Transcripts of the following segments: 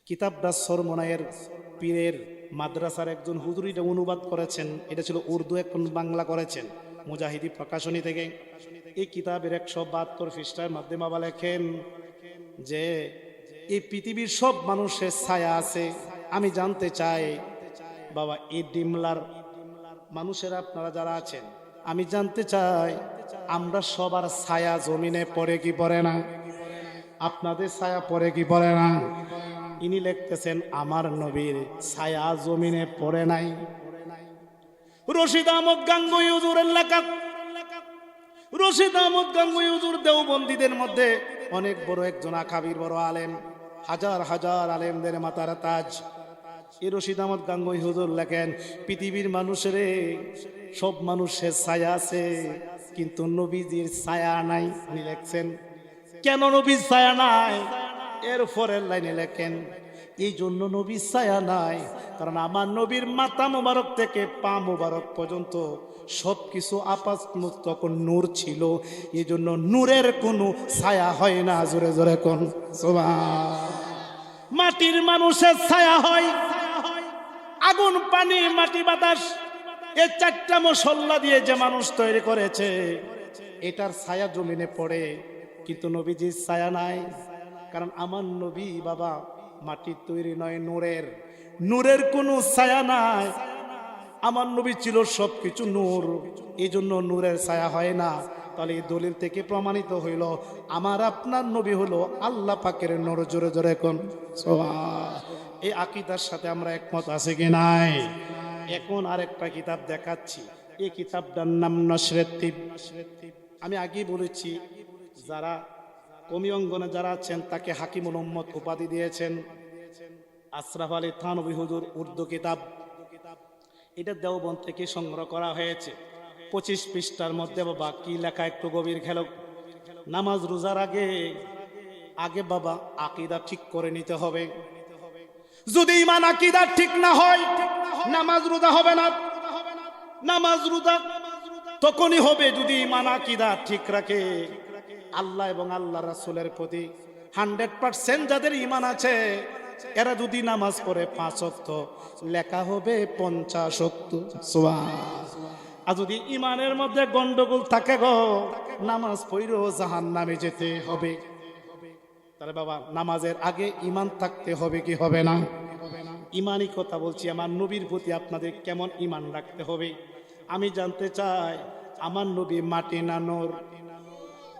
কিতাবটা সরমনায়ের পীরের মাদ্রাসার একজন হুজুর এটা অনুবাদ করেছেন। এটা ছিল উর্দু, এখন বাংলা করেছেন মুজাহিদি প্রকাশনী থেকে। এই কিতাবের 172 পৃষ্ঠার মধ্যে বাবা লেখেন যে এই পৃথিবীর সব মানুষের ছায়া আছে। আমি জানতে চাই বাবা, এই ডিমলার মানুষেরা আপনারা যারা আছেন, আমি জানতে চাই আমরা সবার ছায়া জমিনে পড়ে কি পড়ে না? আপনাদের ছায়া পড়ে কি পড়ে না? ইনি লিখতেছেন আমার নবীর ছায়া জমিনে পড়ে নাই। রশিদ আহমদ গাঙ্গুই হুজুরের লেখা। রশিদ আহমদ গাঙ্গুই হুজুর দেওবন্দীদের মধ্যে অনেক বড় একজন আকাবির, বড় আলেম, হাজার হাজার আলেমদের মাথার তাজ। এই রশিদ আহমদ গাঙ্গুই হুজুর লেখেন পৃথিবীর মানুষের সব মানুষের ছায়া আছে, কিন্তু নবীজির ছায়া নাই। উনি লেখছেন কেন নবীর ছায়া নাই? এর পরের লাইনে লেখেন এই জন্য নবীর ছায়া নাই কারণ আমার নবীর মাথা মোবারক থেকে পা মোবারক পর্যন্ত সবকিছু তখন নূর ছিল, এই জন্য নূরের কোনো ছায়া হয় না। জোরে জোরে কোন সুবহান। মাটির মানুষের ছায়া হয়, আগুন, পানি, মাটি, বাতাস, এই চারটা মশলা দিয়ে যে মানুষ তৈরি করেছে এটার ছায়া জমিনে পড়ে, কিন্তু নবীজির ছায়া নাই। কারণ আমার নবী বাবা মাটির তৈরি নয়, নূরের। নূরের কোনো ছায়া নাই। আমার নবী ছিল সবকিছু নূর, এই জন্য নূরের ছায়া হয় না। তাহলে এই দলিল থেকে প্রমাণিত হইল আমার আপনার নবী হলো আল্লাহ পাকের নূর। জোরে জোরে কোন সুবহান। এই আকীদার সাথে আমরা একমত আছে কি নাই? এখন আরেকটা কিতাব দেখাচ্ছি। এই কিতাবটার নাম নসরে তিব। আমি আগেই বলেছি যারা কমি অঙ্গনে যারা আছেন তাকে হাকিমুল উম্মত উপাধি দিয়েছেন আশরাফ আলী থানভী হুজুর। উর্দু কিতাব, এটা দেওবন্দ থেকে সংগ্রহ করা হয়েছে। 25 পৃষ্ঠার মধ্যে বাবা কি লেখা একটু গভীর খেলো। নামাজ রোজার আগে বাবা আকীদা ঠিক করে নিতে হবে। যদি ইমান আকীদা ঠিক না হয় নামাজ রোজা হবে না। নামাজ রোজা তখনই হবে যদি ইমান আকীদা ঠিক রাখে। আল্লাহ এবং আল্লাহ রাসূলের প্রতি 100% যাদের ইমান আছে এরা যদি নামাজ পড়ে 5 ওয়াক্ত লেখা হবে 50 ওয়াক্ত। সুবহান। আর যদি ইমানের মধ্যে গন্ডগোল থাকে গো, নামাজ পড়েও জাহান্নামে যেতে হবে। তাহলে বাবা নামাজের আগে ইমান থাকতে হবে কি হবে না? ইমানই কথা বলছি। আমার নবীর প্রতি আপনাদের কেমন ইমান রাখতে হবে আমি জানতে চাই। আমার নবী মাটি না নূর?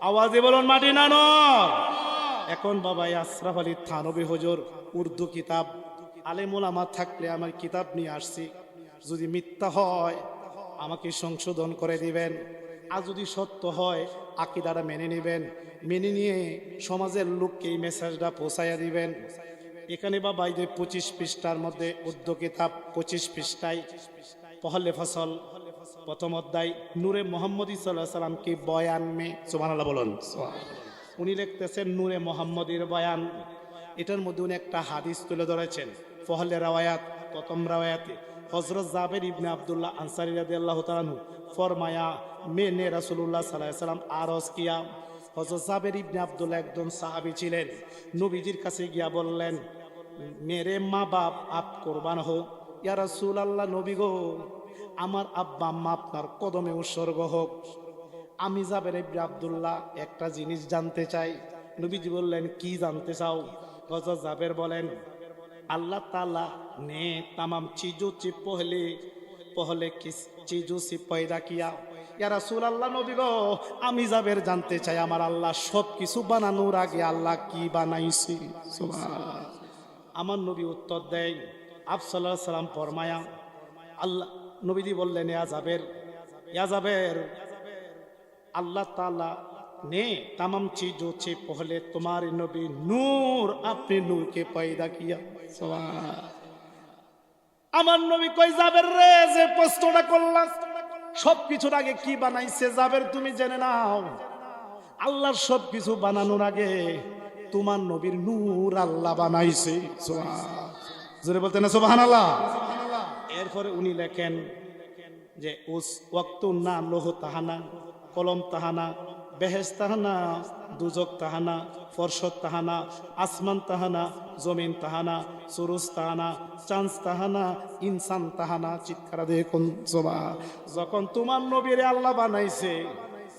আওয়াজে বলুন মাটি না নূর? এখন বাবা আশরাফ আলী থানভী হুজুর উর্দু কিতাব, আলেম ওলামা থাকলে আমার কিতাব নিয়ে আসছি। যদি মিথ্যা হয় আমাকে সংশোধন করে দিবেন, আর যদি সত্য হয় আকীদাটা মেনে নেবেন। মেনে নিয়ে সমাজের লোককে এই মেসেজটা পৌঁছাইয়া দিবেন। এখানে বাবা এই যে 25 পৃষ্ঠার মধ্যে উর্দু কিতাব 25 পৃষ্ঠায় পহলে ফসল প্রথম অধ্যায় নূরে মোহাম্মদী সাল্লাল্লাহু আলাইহি সাল্লাম কি বয়ান মে। সুবহানাল্লাহ বলুন। উনি লিখতেছেন নূরে মোহাম্মদীর বয়ান। এটার মধ্যে উনি একটা হাদিস তুলে ধরেছেন। পহলে রাওয়ায়াত, প্রথম রাওয়ায়াতে হযরত জাবের ইবনে আব্দুল্লাহ আনসারী রাদিয়াল্লাহু তাআলা আনহু ফরমায়া মেনে রাসূলুল্লাহ সাল্লাল্লাহু আলাইহি সাল্লাম আরজ কিয়া। হযরত জাবের ইবনে আব্দুল্লাহ একজন সাহাবী ছিলেন। নবীজির কাছে গিয়া বললেন মেরে মা বাপ আপ কুরবান হো। ইয়া রাসূলুল্লাহ, নবী গো আমার আব্বা আম্মা আপনার কদমে উৎসর্গ হোক। আমি জাবের ইবনে আব্দুল্লাহ একটা জিনিস জানতে চাই। নবীজি বললেন কি জানতে চাও? হযরত জাবের বলেন अल्लाह ताला ने तमाम चीज़ों से पहले किस चीज़ों से पैदा किया। या रसूल अल्लाह नबी गो आमी जाবের জানতে চাই আমার আল্লাহ সব কিছু বানানোর আগে আল্লাহ কি বানাইছে। সুবহান। আমার নবী উত্তর দেয় আপ সাল্লাল্লাহু আলাইহি সাল্লাম ফরমায়া আল্লাহ নবীজি বললেন ইয়া জাবের अल्लाह ताला ने तमाम चीजों से पहले तुम्हारे नबी नूर अपने नूर के पैदा किया। আমার নবী কই জাবের রে যে প্রশ্নটা করলাম সবকিছুর আগে কি বানাইছে জাবের তুমি জেনে নাও। আল্লাহর সবকিছু বানানোর আগে তোমার নবীর নূর আল্লাহ বানাইছে। সুবহান। জোরে বলতে না সুবহানাল্লাহ। এরপরে উনি লেখেন যে উস ওয়াক্ত না লোহ তাহানা কলম তাহানা বেহেশ তাহানা, দুজক তাহানা, ফরশত তাহানা, আসমান তাহানা, জমিন তাহানা, সুরুজ তাহানা, চাঁদ তাহানা, ইনসান তাহানা। চিৎকার দেখুন সুবহান। যখন তোমার নবীরে আল্লাহ বানাইছে,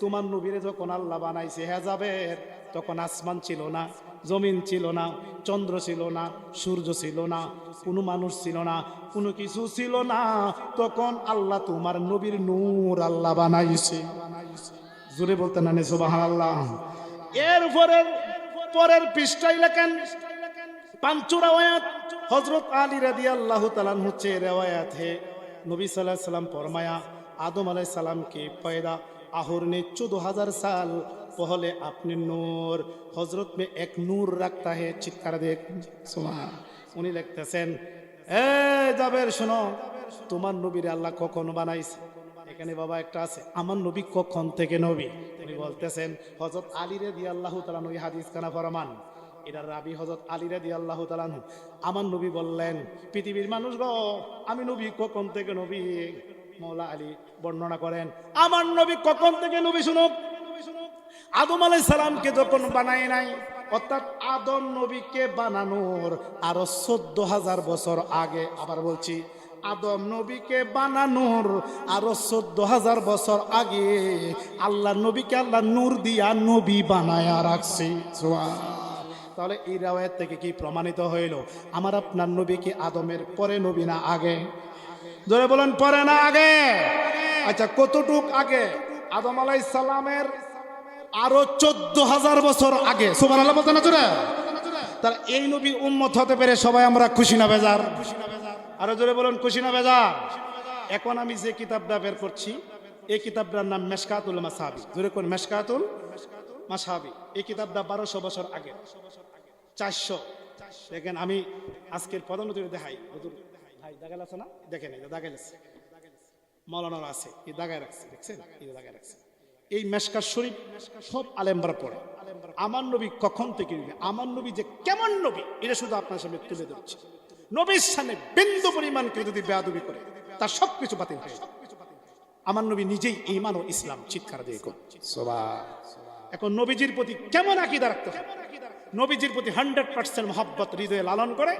তোমার নবীরে যখন আল্লাহ বানাইছে হেজাবের, তখন আসমান ছিল না, জমিন ছিল না, চন্দ্র ছিল না, সূর্য ছিল না, কোনো মানুষ ছিল না, কোনো কিছু ছিল না। তখন আল্লাহ তোমার নবীর নূর আল্লাহ বানাইছে। জোরে বলতে না সুবহানাল্লাহ। এরপরে পরের পৃষ্ঠায় লেখেন পাঁচু রেওয়ায়াত হযরত আলী রাদিয়াল্লাহু তাআলা হচ্ছে রেওয়ায়াত হে নবী সাল্লাল্লাহু আলাইহি সাল্লাম ফরমায়া आदम अलैहिस्सलाम के पैदा आहर ने 14,000 साल पहले अपने नूर हजरत में एक नूर रखता है। चित्कार देख सुबहान। उन्हीं लिखतेছেন এ জাবের শোনো, তোমার নবীর আল্লাহ কখন বানাইছে? এখানে বাবা একটা আছে, আমার নবী কখন থেকে নবী? উনি বলতেছেন হযরত আলী রাদিয়াল্লাহু তাআলা ওই হাদিস কানা ফরমান, এটার রাবি হযরত আলী রাদিয়াল্লাহু তাআলা। আমার নবী বললেন, পৃথিবীর মানুষ গো, আমি নবী কখন থেকে নবী? মৌলা আলী বর্ণনা করেন আমার নবী কখন থেকে নবী। শুনো, আদম আলাইহিস সালামকে যখন বানায় নাই, অর্থাৎ আদম নবীকে বানানোর আরো 14,000 বছর আগে, আবার বলছি আদম নবীকে বানানোর আরো 14,000 বছর আগে আল্লাহ নবীকে আল্লাহ নূর দিয়া নবী বানায়া রাখছে। তাহলে এই রাওয়ায়াত থেকে কি প্রমাণিত হইল আমার আপনার নবী কি আদমের পরে নবী না আগে? জোরে বলেন পরে না আগে? আচ্ছা কতটুক আগে? আদম আলাইহিস সালামের আরো 14,000 বছর আগে। সুবহানাল্লাহ বলতে না জোরে? তাহলে এই নবীর উম্মত হতে পেরে সবাই আমরা খুশি না বেজার? আরো জোরে বলেন খুশি না বেজার? এখন আমি যে কিতাবটা বের করছি এই কিতাবটার নাম মিশকাতুল মাসাবি। জোরে কোন মিশকাতুল মাসাবি। এই কিতাবটা 1200 বছর আগে, 400। দেখেন আমি আজকের প্রধান অতিথি দেখাই, হুজুর ভাই দাগাল আছে না? দেখেন এই দাগাল আছে, মাওলানার আছে, এই দাগায় রাখছে, দেখছেন এই দাগায় রাখছে। এই মিশকাত শরীফ সব আলেমরা পড়ে। আমার নবী কখন থেকে নবী, আমার নবী যে কেমন নবী এটা শুধু আপনার সামনে তুলে ধরছি। নবীর সামনে বিন্দু পরিমাণ কেউ যদি বেয়াদবি করে তার সবকিছু বাতিল হয়ে যায়। আমার নবী নিজেই ঈমান ও ইসলাম। চিৎকার দিয়ে কোন সুবহান। এখন নবীজির প্রতি কেমন আকীদা রাখতে হবে? নবীজির প্রতি 100% মহব্বত হৃদয়ে লালন করে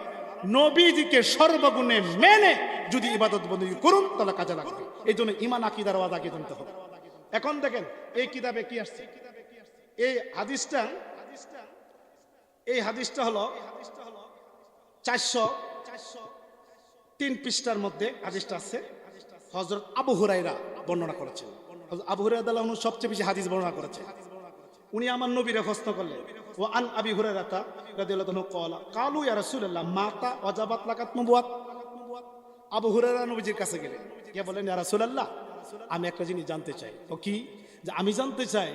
নবীজিকে সর্বগুণে মেনে যদি ইবাদত বন্দেগী করুন তাহলে কাজে লাগবে। এই জন্য ঈমান আকীদার ওয়াদাকে জানতে হবে। এখন দেখেন এই কিতাবে কি আসছে, এই হাদিসটা হলো 403 পৃষ্ঠার মধ্যে হাদিসটা আছে। হযরত আবু হুরায়রা বর্ণনা করেছেন। আবু হুরায়রা রাদিয়াল্লাহু আনহু সবচেয়ে বেশি হাদিস বর্ণনা করেছেন। উনি আমার নবীরে প্রশ্ন করলেন, ওয়া আন আবি হুরায়রা রাদিয়াল্লাহু আনহু ক্বালা ক্বালু ইয়া রাসূলুল্লাহ মাতা ওয়াজাবাত লাকাত নবুয়াত। আবু হুরায়রা নবীজির কাছে গেলেন, কে বলেন ইয়া রাসূলুল্লাহ আমি একটা জিনিস জানতে চাই। তো কি? যে আমি জানতে চাই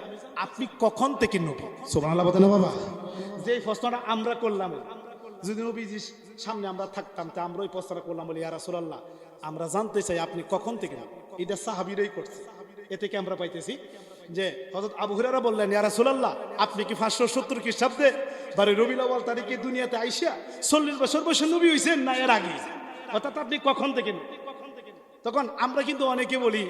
আপনি কখন থেকে নবী। সুবহানাল্লাহ বলেন বাবা। যে প্রশ্নটা আমরা করলাম, যদি নবীজির সামনে আমরা থাকতাম তা আমরা ওই প্রশ্নটা করলাম, বলি ইয়া রাসূলুল্লাহ আমরা জানতে চাই আপনি কখন থেকে নবী। এটা সাহাবীরাই করছে। এ থেকে আমরা পাইতেছি যে হযরত আবু হুরায়রা বললেন, ইয়া রাসূলুল্লাহ আপনি কি 570 খ্রিস্টাব্দে বারে রবিউল আউয়াল তারিখে দুনিয়াতে আইসা 40 বছর বয়সে নবী হইছেন না এর আগে? অর্থাৎ আপনি কখন থেকে নবী? তখন আমরা কিন্তু অনেকে বলি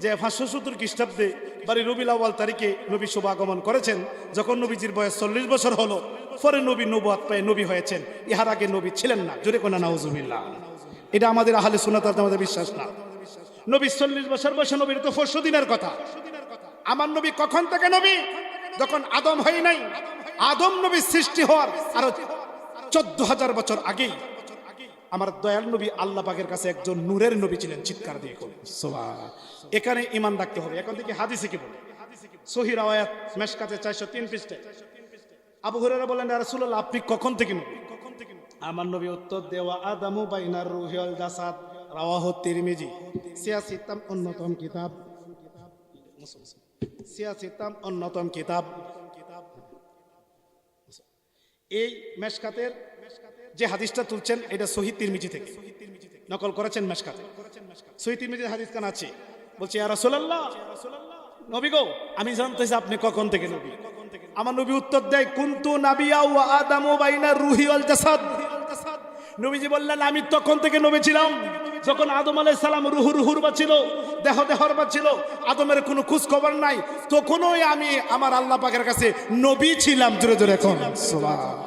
যে 570 খ্রিস্টাব্দে বারে রবিউল আউয়াল তারিখে নবী শুভ আগমন করেছেন। যখন নবীজির বয়স 40 বছর হলো পরে নবী নবুয়ত পেয়ে নবী হয়েছেন, ইহার আগে নবী ছিলেন না। জোরে কোনা নাউজুবিল্লাহ। এটা আমাদের আহলে সুন্নাত ওয়াল জামাতের বিশ্বাস না। নবী 40 বছর বয়সে নবীর তো 400 দিনের কথা। আমার নবী কখন থেকে নবী? যখন আদম হয় নাই। আদম নবী সৃষ্টি হওয়ার আরো 14,000 বছর আগেই আমার দয়াল নবী আল্লাহ পাকের কাছে একজন নূরের নবী ছিলেন। চিৎকার দিয়ে কোন সুবহান। এখানে ঈমান রাখতে হবে। এখন থেকে হাদিসে কি বলে? সহিহ রাওয়ায়াত মিশকাতে 403 পৃষ্ঠায় আবু হুরায়রা বলেন, ইয়া রাসূলুল্লাহ আপনি কখন থেকে নবী? আমার নবী উত্তর দেওয়া আদামু বাইনার রূহি ওয়াল জাসাদ, রাওয়াহু তিরমিজি। সিয়াসিতাম অন্যতম কিতাব, সিয়াসিতাম অন্যতম কিতাব। এই মিশকাতের যে হাদিসটা তুলছেন এটা সহিহ তিরমিজি থেকে নকল করেছেন। মিশকাতে সহিহ তিরমিজির হাদিস কান আছে। বলছে ইয়া রাসূলুল্লাহ নবী গো আমি জানতে চাই আপনি কখন থেকে নবী? আমার নবী উত্তর দেয়, কুনতু নাবিয়া ওয়া আদামু বাইনার রূহি ওয়াল জাসাদ। নবীজি বললেন আমি তখন থেকে নবী ছিলাম যখন আদম আলাইহিস সালাম রুহুর বাছিল, দেহর বাছিল, আদমের কোনো খোঁজ খবর নাই, তখনই আমি আমার আল্লাহ পাকের কাছে নবী ছিলাম। জোরে জোরে এখন সুবহান।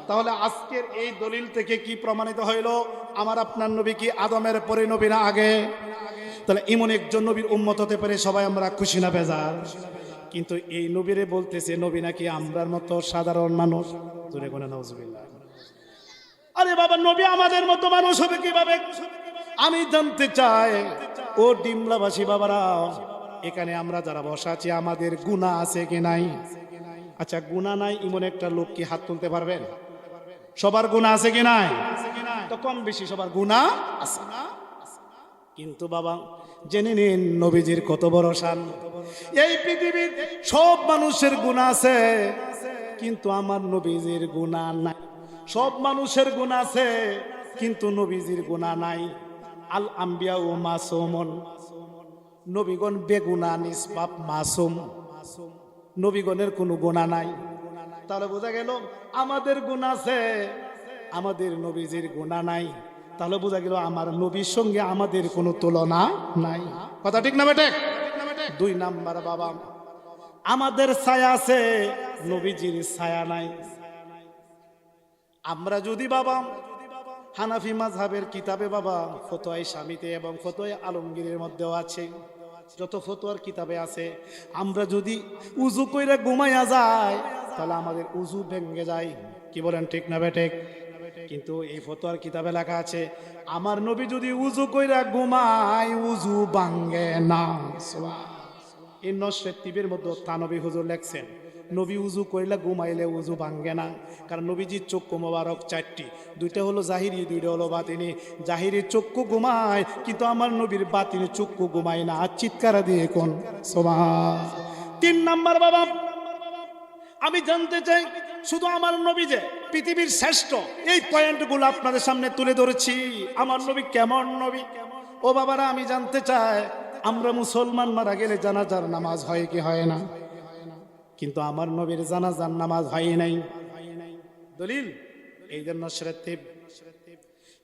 তাহলে আজকের এই দলিল থেকে কি প্রমাণিত হইল? আমার আপনার নবী কি আদমের পরে নবী না আগে? তাহলে এমন একজন নবীর উম্মত হতে পারে সবাই আমরা খুশি না বেজার? কিন্তু এই নবীরে বলতেছে নবী নাকি আমরার মতো সাধারণ মানুষ। জোরে কোনে নাউজুবিল্লাহ। আরে বাবা, নবী আমাদের মতো মানুষ হবে কিভাবে? আমি জানতে চাই ও ডিমলাবাসী বাবারা, এখানে আমরা যারা বসা আছি আমাদের গুনাহ আছে কি নাই? আচ্ছা, গুনাহ নাই এমন একটা লোক কি হাত তুলতে পারবেন? সবার গুনাহ আছে কি নাই? তো কম বেশি সবার গুনাহ আছে। কিন্তু বাবা জেনে নিন নবীজির কত বড় শান। এই পৃথিবীর সব মানুষের গুনাহ আছে, কিন্তু আমার নবীজির গুনাহ নাই। সব মানুষের গুনাহ আছে, কিন্তু নবীজির গুনাহ নাই। আল আম্বিয়া ও মাসুমুন, নবীগণ বেগুনাহ নিষ্পাপ মাসুম, নবীগণের কোনো গুনাহ নাই। তাহলে বোঝা গেল আমাদের গুনাহ আছে, আমাদের নবীজির গুনাহ নাই। তাহলে বোঝা গেল আমার নবীর সঙ্গে আমাদের কোনো তুলনা নাই। কথা ঠিক না বেটে? 2 নাম্বার বাবা, আমাদের ছায়া আছে, নবীজির ছায়া নাই। আমরা যদি বাবা হানাফি মাযহাবের কিতাবে বাবা ফতোয়ায়ে শামিতে এবং ফতোয়ায়ে আলমগীরের মধ্যেও আছে, যত ফতোয়ার কিতাবে আছে, আমরা যদি উযু কইরা ঘুমাইয়া যায় তাহলে আমাদের উযু ভেঙে যায়। কি বলেন, ঠিক না বেটে? কিন্তু এই ফতোয়ার কিতাবে লেখা আছে আমার নবী যদি উযু কইরা ঘুমায় উযু ভাঙে না। এই নসরেত টিভির মধ্যে তানবী হুজুর লেখছেন নবী উযু কইলা ঘুমাইলে উযু ভাঙে না, কারণ নবীজির চক্ষু মোবারক 4টি, 2টা হলো জাহিরি, 2টা হলো বাতিনি। জাহিরি চক্ষু ঘুমায়, কিন্তু আমার নবীর বাতিনি চক্ষু ঘুমায় না। আর চিৎকার দিয়ে কোন সুবহান। 3 নাম্বার বাবা, আমি জানতে চাই শুধু আমার নবী যে পৃথিবীর শ্রেষ্ঠ, এই পয়েন্টগুলো আপনাদের সামনে তুলে ধরেছি। আমার নবী কেমন নবী? ও বাবারা, আমি জানতে চাই আমরা মুসলমান মারা গেলে জানাজার নামাজ হয় কি হয় না? কিন্তু আমার নবীর জানাজার নামাজ হয় নাই। দলিল এই জন্য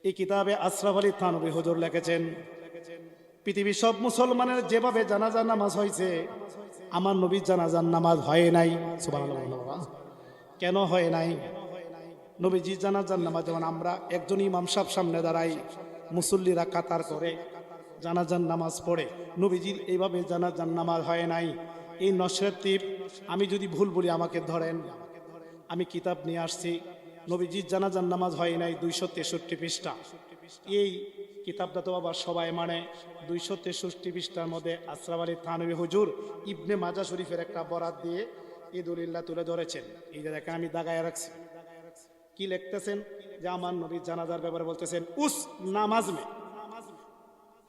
এই কিতাবে আশরাফ আলী থানভী হুজুর লিখেছেন পৃথিবীর সব মুসলমানের যেভাবে জানাজার নামাজ হয়েছে আমার নবীর জানাজার নামাজ হয় নাই। সুবহানাল্লাহ। কেন হয় নাই? নবীজি জানাজার নামাজ যেমন আমরা একজন ইমাম সাহেব সামনে দাঁড়াই, মুসল্লিরা কাতার করে জানাজার নামাজ পড়ে, নবীজির এইভাবে জানাজার নামাজ হয় নাই। এই নসরেত টিপ আমি যদি ভুল বলি আমাকে ধরেন, আমি কিতাব নিয়ে আসছি, নবীজির জানাজার নামাজ হয় নাই 263 পৃষ্ঠা। এই কিতাবটা তো আবার সবাই মানে 263 পৃষ্ঠার মধ্যে আশরাফ আলী থানভী হুজুর ইবনে মাজাহ শরীফের একটা বরাত দিয়ে এই দলিলটা তুলে ধরেছেন। এই যে দেখেন আমি দাগায় রাখছি, কি লিখতেছেন যে আমার নবীর জানাজার ব্যাপারে বলতেছেন উস নামাজ মে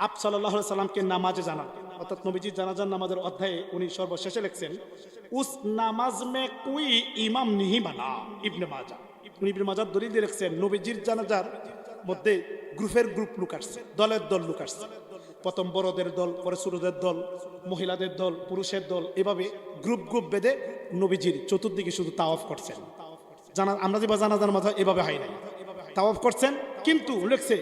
আপ সাল্লাল্লাহু আলাইহি সাল্লামকে নামাজে জানান, অর্থাৎ নবীজির জানাজার নামাজের অধ্যায়ে উনি সর্বশেষে লিখছেন উস নামাজ মে কোই ইমাম নিহি বানা। ইবনে মাজাহ, উনি ইবনে মাজাহ দলিল দিয়ে লিখছেন নবীজির জানাজার মধ্যে গ্রুপ লোক আসছে, দলের দল লোক আসছে। প্রথম বড়দের দল, পরে ছোটদের দল, মহিলাদের দল, পুরুষের দল, এভাবে গ্রুপ বেঁধে নবীজির চতুর্দিকে শুধু তাওয়াফ করছেন। আমরা যে জানাজার মাঝে এভাবে হয় নাই, তাওয়াফ করছেন। কিন্তু লিখছে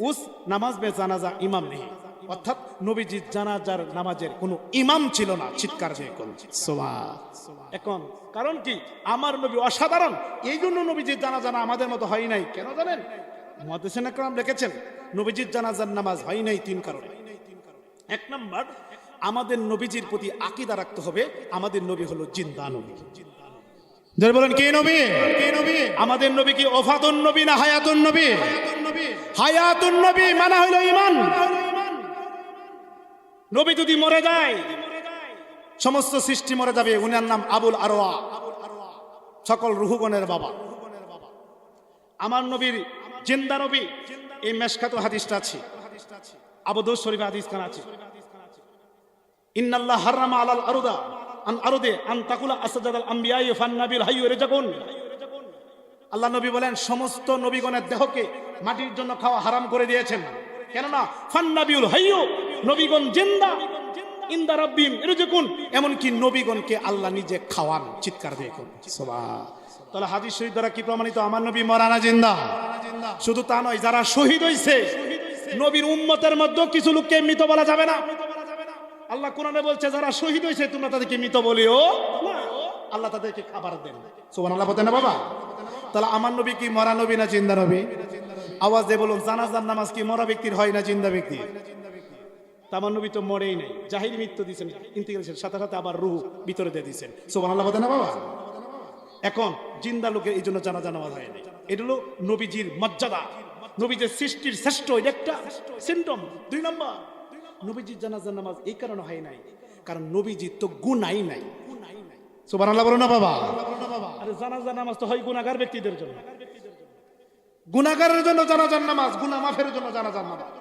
উস নামাজ বে জানাজা ইমাম নেই, অর্থাৎ নবীজির জানাজার নামাজের কোনো ইমাম ছিল না। চিৎকার দিয়ে কোন সুবহান। এখন কারণ কি? আমার নবী অসাধারণ, এই জন্য নবীজির জানাজা আমাদের মতো হয় নাই। কেন জানেন? মুহাদ্দিসিন একরাম লিখেছেন নবীজির জানাজার নামাজ হয় নাই 3 কারণে। 1 নাম্বার, আমাদের নবীজির প্রতি আকীদা রাখতে হবে আমাদের নবী হলো জিন্দা নবী। যারা বলেন কে নবী? কে নবী? আমাদের নবী কি ওফাতুন নবী না হায়াতুন নবী? হায়াতুন নবী মানে হলো ঈমান। নবী যদি মরে যায় সমস্ত সৃষ্টি মরে যাবে। উনার নাম আবুল আরওয়া, সকল রুহগণের বাবা। আমার নবীর জিন্দা নবী, এই মেশকাত হাদিসটা আছে, আবু দাউদ শরীফে হাদিস খান আছে। ইন্নাল্লাহ হারামা আলাল আরদা আন আরদে আন তাকুলা আসজাদাল আম্বিয়া ফান নাবিল হাইয়ু রিজাকুন। আল্লাহ নবী বলেন সমস্ত নবীগণের দেহকে মাটির জন্য খাওয়া হারাম করে দিয়েছেন। কেননা ফান নাবিউল হাইয়ু, নবীগণ জিন্দা, ইনদা রাব্বিহিম রিজাকুন, এমন কি নবীগণকে আল্লাহ নিজে খাওয়ান। চিৎকার দিয়ে কোন সুবহান। তাহলে হাদিস শরীফ দ্বারা কি প্রমাণিত? আমার নবী মরা না জিন্দা? শুধু তা নয়, যারা শহীদ হইছে নবীর উম্মতের মধ্যে কিছু লোককে মৃত বলা যাবে না। আল্লাহ কোরআনে বলছে যারা শহীদ হয়েছে তোমরা তাদেরকে মৃত বলিও না, আল্লাহ তাদেরকে খাবার দেন। সুবহানাল্লাহ বলতে না বাবা? তাহলে আমার নবী কি মরা নবী না জিন্দা নবী? আওয়াজ দিয়ে বলুন, জানাজার নামাজ কি মরা ব্যক্তির হয় না জিন্দা ব্যক্তি? আমার নবী তো মরেই নাই, জাহিরি মৃত্যু দিয়েছেন, ইন্তেকালের সাথে সাথে আবার রূহ ভিতরে দিয়ে দিয়েছেন। সুবহানাল্লাহ বলতে না বাবা? এখন জিন্দা লোকের এই জন্য জানাজা নামাজ হয় নাই। এটা হলো নবীজির মর্যাদা, নবীজির সৃষ্টির শ্রেষ্ঠ, এটা একটা সিম্পটম। 2 নম্বর, নবীজির জানাজা নামাজ এই কারণে হয় নাই কারণ নবীজির তো গুনাই নাই। সুবহানাল্লাহ বলো না বাবা? আরে জানাজা নামাজ তো হয় গুনাহগার ব্যক্তিদের জন্য, গুনাহগারের জন্য জানাজার নামাজ, গুনাহ মাফের জন্য জানাজার নামাজ।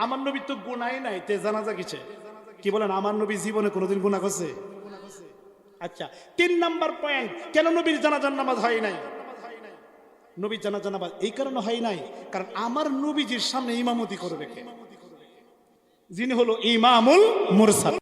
আমার নবী তো গুনাই নাই, তে জানাজা কিসে? কি বলেন, আমার নবী জীবনে কোনোদিন গুনাহ করছে? আচ্ছা, 3 নাম্বার পয়েন্ট, কেন নবীর জানাজার নামাজ হয় নাই? নবীর জানাজা নামাজ এই কারণে হয় নাই কারণ আমার নবীজির সামনে ইমামতি করবে কে? যিনি হলো ইমামুল মুরসাল।